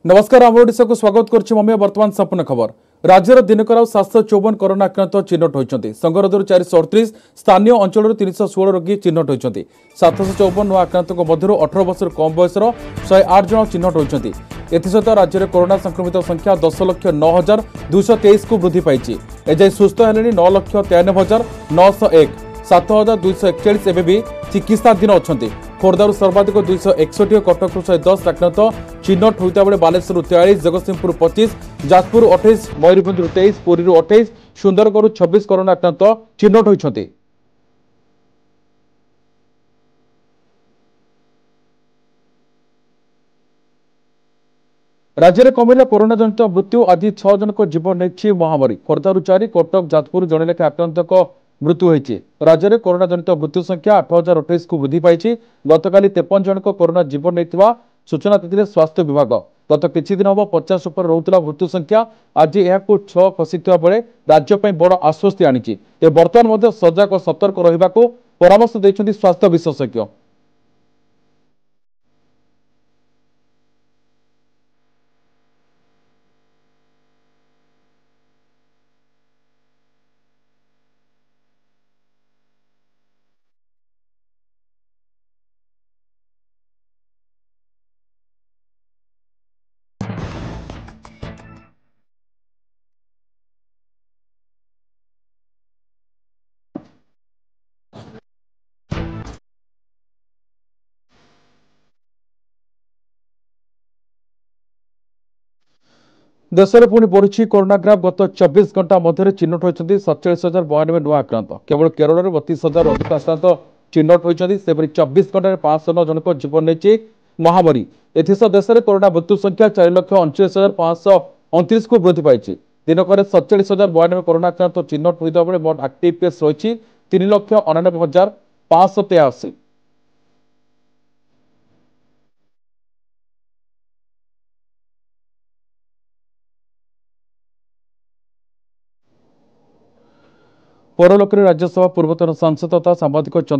नमस्कार आम ओडिशा को स्वागत करुच्ची मम्मी वर्तमान संपूर्ण खबर। राज्यर दिनकर 754 कोरोना आक्रांत चिन्हट होती। संगरोधर 438 स्थानीय अंचल 316 रोगी चिन्हट होती। 754 नुआ आक्रांत मध्य 18 वर्ष कम बयसर 108 जन चिन्हट होती। एसत राज्य में कोरोना संक्रमित संख्या 10,09,223 को वृद्धि पाई। एजाई सुस्थ हेले 9,93,901 7,241 एवं भी चिकित्साधीन अच्छा। खोर्धार सर्वाधिक 261 कटक 110 आक्रांत चिन्हट होता बेले बालेश्वर 43 जगतसिंहपुर 25 जाजपुर 28 मयूरभंज 23 पुरी 28 सुंदरगढ़ 26 कोरोना आक्रांत चिन्हट होती। राज्य में कमिला कोरोना जनित मृत्यु। आज 6 जन को जीवन नहीं महामारी। खोर्धार 4 कटक जाजपुर जड़े लेखा आक्रांत मृत्यु होती। राज्य में कोरोना जनित मृत्यु संख्या 8,028 को वृद्धि पाई। गतकाली 53 जन को कोरोना जीवन नहीं सूचना देते स्वास्थ्य विभाग। गत किछि दिन हम 50 उपर रोला मृत्यु संख्या आज यह 6 खसी बेले राज्य बड़ आश्वस्ति आनी। बर्तमान सजग और सतर्क रहा परामर्श देते स्वास्थ्य विशेषज्ञ। देश में पुणी बढ़ी कोरोना ग्राफ। गत 24 घंटा मध्य चिन्हट होती 47,092 नुआ आक्रांत। केवल केरल में 32,000 अधिक आक्रांत चिन्हट होती। 24 घंटे 509 जन को जीवन नहीं महामारी। एसह देश में कोरोना मृत्यु संख्या 4,39,529 को वृद्धि पाई। दिनक 47,092 कोरोना आक्रांत चिन्हट होता बेले मोट एक्टिव केस रही 3,99,583। परलोक राज्यसभा पूर्वतन सांसद तथा सांबादिक चंदन